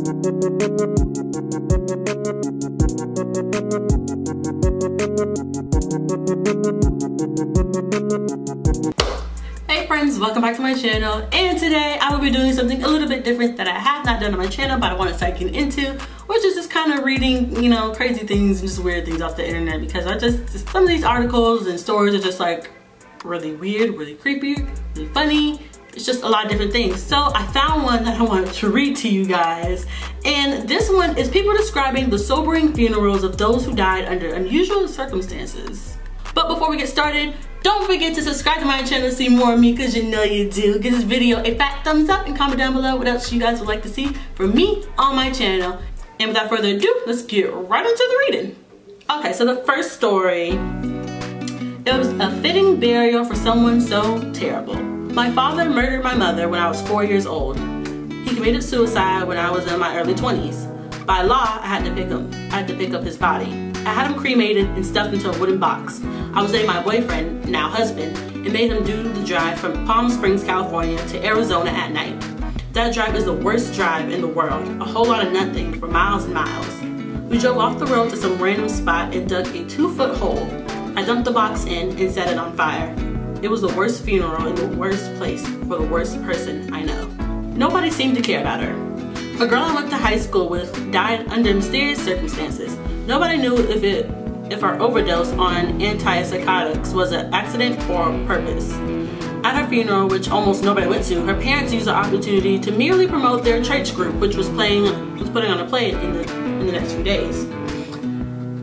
Hey friends, welcome back to my channel, and today I will be doing something a little bit different that I have not done on my channel but I want to start getting into, which is just kind of reading, you know, crazy things and just weird things off the internet, because some of these articles and stories are just like really weird, really creepy, really funny. It's just a lot of different things. So I found one that I wanted to read to you guys, and this one is people describing the sobering funerals of those who died under unusual circumstances. But before we get started, don't forget to subscribe to my channel to see more of me, because you know you do. Give this video a fat thumbs up and comment down below what else you guys would like to see from me on my channel. And without further ado, let's get right into the reading. Okay, so the first story, it was a fitting burial for someone so terrible. My father murdered my mother when I was 4 years old. He committed suicide when I was in my early 20s. By law, I had to pick up his body. I had him cremated and stuffed into a wooden box. I was dating my boyfriend, now husband, and made him do the drive from Palm Springs, California to Arizona at night. That drive is the worst drive in the world, a whole lot of nothing for miles and miles. We drove off the road to some random spot and dug a 2-foot hole. I dumped the box in and set it on fire. It was the worst funeral in the worst place for the worst person I know. Nobody seemed to care about her. A girl I went to high school with died under mysterious circumstances. Nobody knew if her overdose on antipsychotics was an accident or purpose. At her funeral, which almost nobody went to, her parents used the opportunity to merely promote their church group, which was putting on a play in the next few days.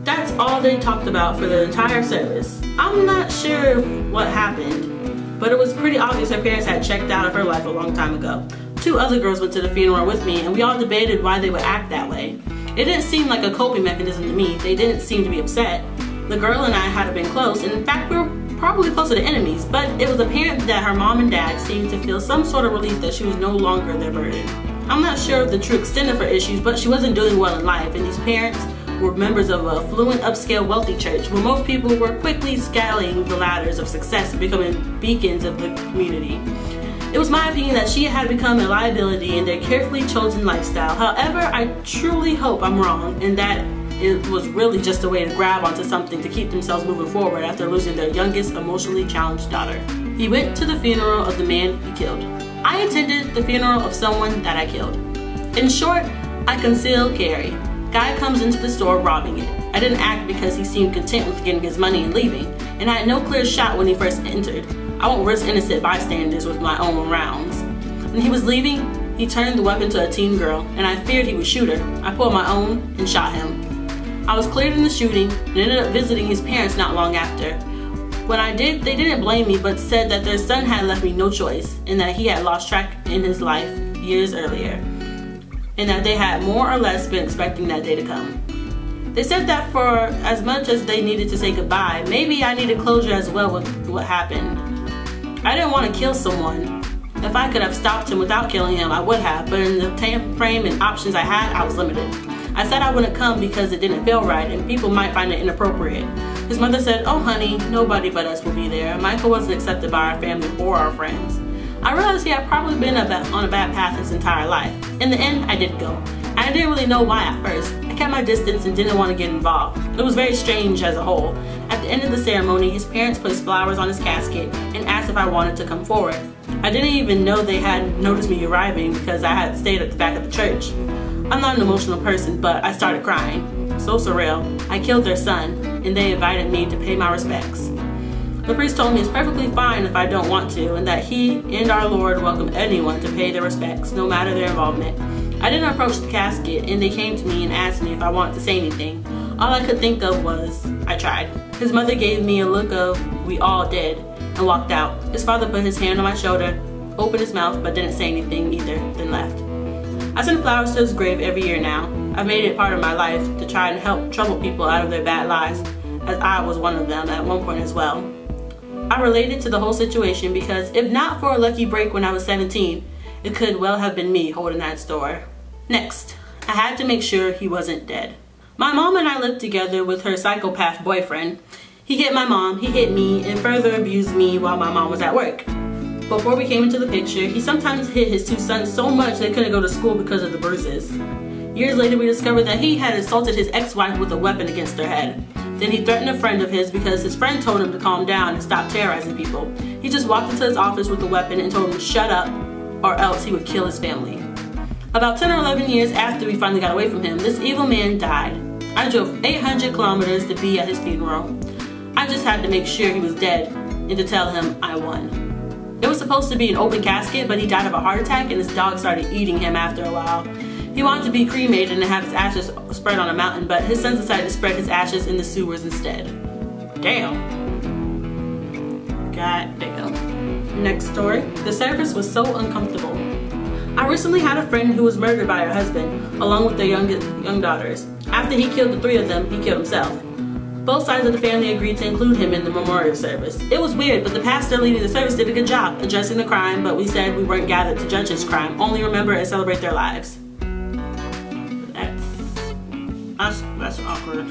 That's all they talked about for the entire service. I'm not sure what happened, but it was pretty obvious her parents had checked out of her life a long time ago. 2 other girls went to the funeral with me, and we all debated why they would act that way. It didn't seem like a coping mechanism to me. They didn't seem to be upset. The girl and I had been close, and in fact we were probably closer to enemies, but it was apparent that her mom and dad seemed to feel some sort of relief that she was no longer their burden. I'm not sure of the true extent of her issues, but she wasn't doing well in life, and these parents were members of a affluent, upscale, wealthy church where most people were quickly scaling the ladders of success and becoming beacons of the community. It was my opinion that she had become a liability in their carefully chosen lifestyle. However, I truly hope I'm wrong and that it was really just a way to grab onto something to keep themselves moving forward after losing their youngest emotionally challenged daughter. He went to the funeral of the man he killed. I attended the funeral of someone that I killed. In short, I concealed carry. Guy comes into the store robbing it. I didn't act because he seemed content with getting his money and leaving, and I had no clear shot when he first entered. I won't risk innocent bystanders with my own rounds. When he was leaving, he turned the weapon to a teen girl, and I feared he would shoot her. I pulled my own and shot him. I was cleared in the shooting and ended up visiting his parents not long after. When I did, they didn't blame me, but said that their son had left me no choice, and that he had lost track in his life years earlier, and that they had more or less been expecting that day to come. They said that for as much as they needed to say goodbye, maybe I needed closure as well with what happened. I didn't want to kill someone. If I could have stopped him without killing him, I would have, but in the time frame and options I had, I was limited. I said I wouldn't come because it didn't feel right and people might find it inappropriate. His mother said, "Oh honey, nobody but us will be there." Michael wasn't accepted by our family or our friends. I realized he had probably been on a bad path his entire life. In the end, I did go. I didn't really know why at first. I kept my distance and didn't want to get involved. It was very strange as a whole. At the end of the ceremony, his parents placed flowers on his casket and asked if I wanted to come forward. I didn't even know they had noticed me arriving because I had stayed at the back of the church. I'm not an emotional person, but I started crying. So surreal. I killed their son, and they invited me to pay my respects. The priest told me it's perfectly fine if I don't want to, and that he and our Lord welcome anyone to pay their respects, no matter their involvement. I didn't approach the casket, and they came to me and asked me if I wanted to say anything. All I could think of was, I tried. His mother gave me a look of, we all did, and walked out. His father put his hand on my shoulder, opened his mouth, but didn't say anything either, then left. I send flowers to his grave every year now. I've made it part of my life to try and help troubled people out of their bad lives, as I was one of them at one point as well. I related to the whole situation because if not for a lucky break when I was 17, it could well have been me holding that store. Next, I had to make sure he wasn't dead. My mom and I lived together with her psychopath boyfriend. He hit my mom, he hit me, and further abused me while my mom was at work. Before we came into the picture, he sometimes hit his two sons so much they couldn't go to school because of the bruises. Years later, we discovered that he had assaulted his ex-wife with a weapon against her head. Then he threatened a friend of his because his friend told him to calm down and stop terrorizing people. He just walked into his office with a weapon and told him to shut up or else he would kill his family. About 10 or 11 years after we finally got away from him, this evil man died. I drove 800 kilometers to be at his funeral. I just had to make sure he was dead and to tell him I won. It was supposed to be an open casket, but he died of a heart attack and his dog started eating him after a while. He wanted to be cremated and have his ashes spread on a mountain, but his sons decided to spread his ashes in the sewers instead. Damn. God damn. Next story. The service was so uncomfortable. I recently had a friend who was murdered by her husband, along with their young daughters. After he killed the 3 of them, he killed himself. Both sides of the family agreed to include him in the memorial service. It was weird, but the pastor leading the service did a good job addressing the crime, but we said we weren't gathered to judge his crime, only remember and celebrate their lives. That's awkward.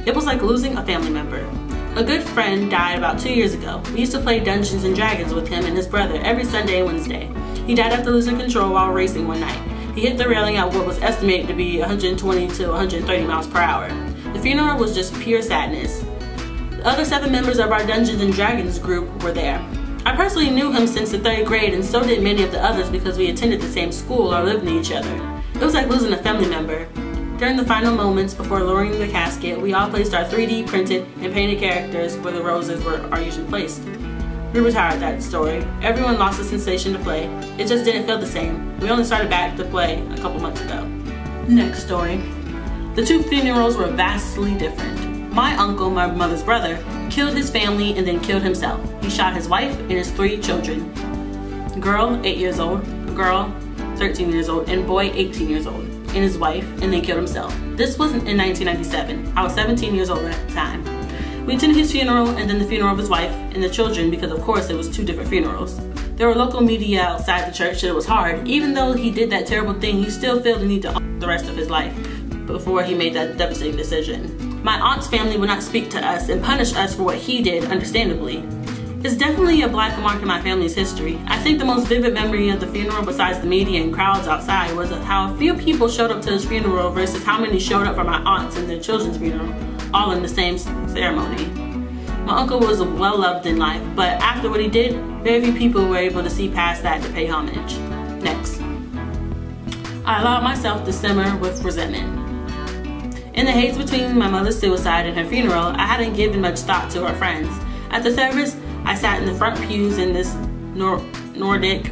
It was like losing a family member. A good friend died about 2 years ago. We used to play Dungeons and Dragons with him and his brother every Sunday and Wednesday. He died after losing control while racing one night. He hit the railing at what was estimated to be 120 to 130 miles per hour. The funeral was just pure sadness. The other 7 members of our Dungeons and Dragons group were there. I personally knew him since the 3rd grade, and so did many of the others because we attended the same school or lived near each other. It was like losing a family member. During the final moments before lowering the casket, we all placed our 3D printed and painted characters where the roses are usually placed. We retired that story. Everyone lost the sensation to play. It just didn't feel the same. We only started back to play a couple months ago. Next story. The 2 funerals were vastly different. My uncle, my mother's brother, killed his family and then killed himself. He shot his wife and his 3 children. Girl, 8 years old, girl, 13 years old, and boy, 18 years old, and his wife, and then killed himself. This was in 1997. I was 17 years old at the time. We attended his funeral and then the funeral of his wife and the children because of course it was 2 different funerals. There were local media outside the church and it was hard. Even though he did that terrible thing, he still felt the need to honor the rest of his life before he made that devastating decision. My aunt's family would not speak to us and punish us for what he did, understandably. It's definitely a black mark in my family's history. I think the most vivid memory of the funeral, besides the media and crowds outside, was how few people showed up to his funeral versus how many showed up for my aunts and their children's funeral, all in the same ceremony. My uncle was well loved in life, but after what he did, very few people were able to see past that to pay homage. Next. I allowed myself to simmer with resentment. In the haze between my mother's suicide and her funeral, I hadn't given much thought to her friends. At the service, I sat in the front pews in this Nordic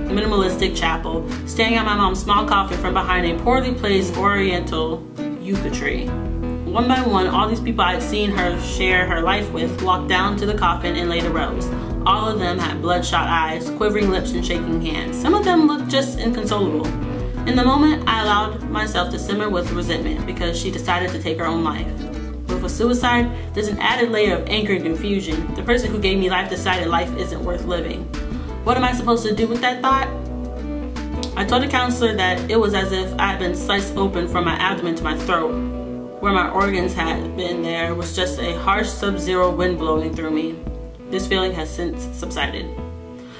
minimalistic chapel, staring at my mom's small coffin from behind a poorly placed oriental yucca tree. One by one, all these people I'd seen her share her life with walked down to the coffin and laid a rose. All of them had bloodshot eyes, quivering lips, and shaking hands. Some of them looked just inconsolable. In the moment, I allowed myself to simmer with resentment because she decided to take her own life. With a suicide, there's an added layer of anger and confusion. The person who gave me life decided life isn't worth living. What am I supposed to do with that thought? I told the counselor that it was as if I had been sliced open from my abdomen to my throat. Where my organs had been, there was just a harsh sub-zero wind blowing through me. This feeling has since subsided.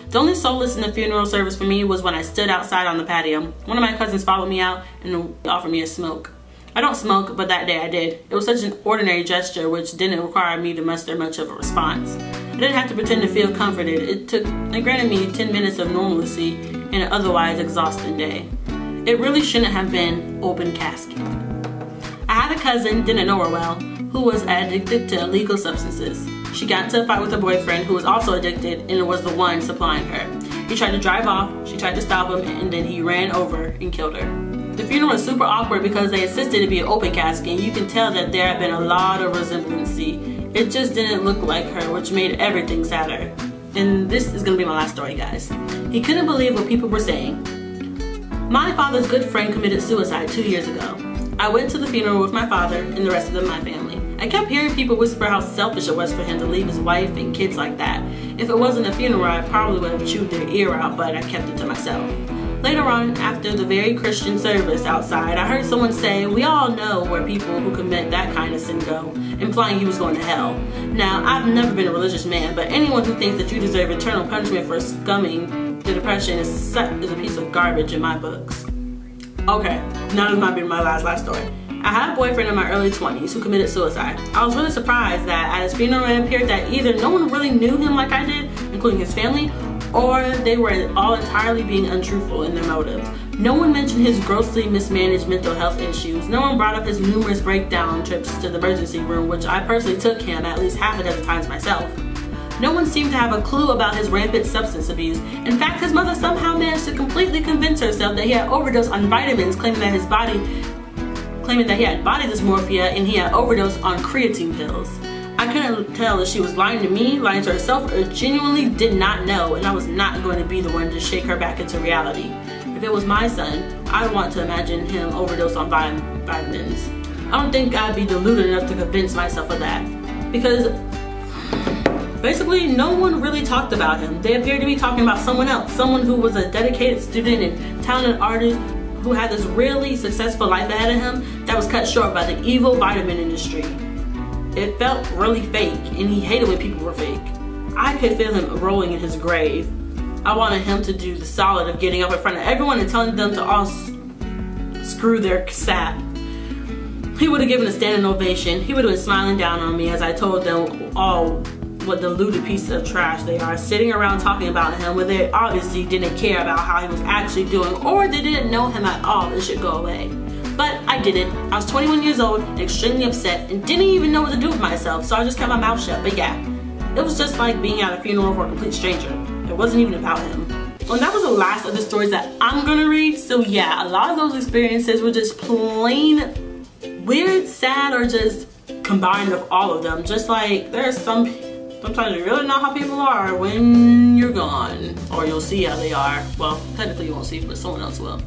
The only solace in the funeral service for me was when I stood outside on the patio. One of my cousins followed me out and offered me a smoke. I don't smoke, but that day I did. It was such an ordinary gesture which didn't require me to muster much of a response. I didn't have to pretend to feel comforted. It granted me 10 minutes of normalcy in an otherwise exhausting day. It really shouldn't have been open casket. I had a cousin, didn't know her well, who was addicted to illegal substances. She got into a fight with her boyfriend who was also addicted and was the one supplying her. He tried to drive off, she tried to stop him, and then he ran over and killed her. The funeral was super awkward because they insisted it be an open casket, and you can tell that there had been a lot of resemblancy. It just didn't look like her, which made everything sadder. And this is gonna be my last story, guys. He couldn't believe what people were saying. My father's good friend committed suicide 2 years ago. I went to the funeral with my father and the rest of my family. I kept hearing people whisper how selfish it was for him to leave his wife and kids like that. If it wasn't a funeral, I probably would have chewed their ear out, but I kept it to myself. Later on, after the very Christian service outside, I heard someone say, "We all know where people who commit that kind of sin go," implying he was going to hell. Now, I've never been a religious man, but anyone who thinks that you deserve eternal punishment for succumbing to depression is a piece of garbage in my books. Okay, now this might be my last story. I had a boyfriend in my early 20s who committed suicide. I was really surprised that at his funeral it appeared that either no one really knew him like I did, including his family, or they were all entirely being untruthful in their motives. No one mentioned his grossly mismanaged mental health issues. No one brought up his numerous breakdown trips to the emergency room, which I personally took him at least half a dozen times myself. No one seemed to have a clue about his rampant substance abuse. In fact, his mother somehow managed to completely convince herself that he had overdosed on vitamins, claiming that he had body dysmorphia and he had overdosed on creatine pills. I couldn't tell if she was lying to me, lying to herself, or genuinely did not know, and I was not going to be the one to shake her back into reality. If it was my son, I would want to imagine him overdose on vitamins. I don't think I'd be deluded enough to convince myself of that, because basically no one really talked about him. They appeared to be talking about someone else, someone who was a dedicated student and talented artist who had this really successful life ahead of him that was cut short by the evil vitamin industry. It felt really fake, and he hated when people were fake. I could feel him rolling in his grave. I wanted him to do the solid of getting up in front of everyone and telling them to all screw their sap. He would have given a standing ovation. He would have been smiling down on me as I told them all what deluded pieces of trash they are, sitting around talking about him when they obviously didn't care about how he was actually doing, or they didn't know him at all. It should go away. But I didn't. I was 21 years old and extremely upset and didn't even know what to do with myself, so I just kept my mouth shut. But yeah, it was just like being at a funeral for a complete stranger. It wasn't even about him. Well, that was the last of the stories that I'm gonna read. So yeah, a lot of those experiences were just plain weird, sad, or just combined of all of them. Just like there's sometimes you really know how people are when you're gone, or you'll see how they are. Well, technically you won't see, but someone else will.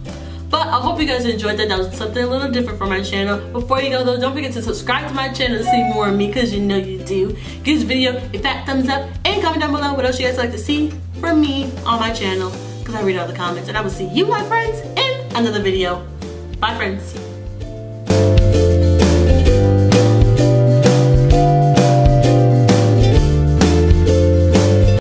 But I hope you guys enjoyed that. That was something a little different for my channel. Before you go though, don't forget to subscribe to my channel to see more of me, because you know you do. Give this video a fat thumbs up and comment down below what else you guys like to see from me on my channel, because I read all the comments. And I will see you, my friends, in another video. Bye, friends.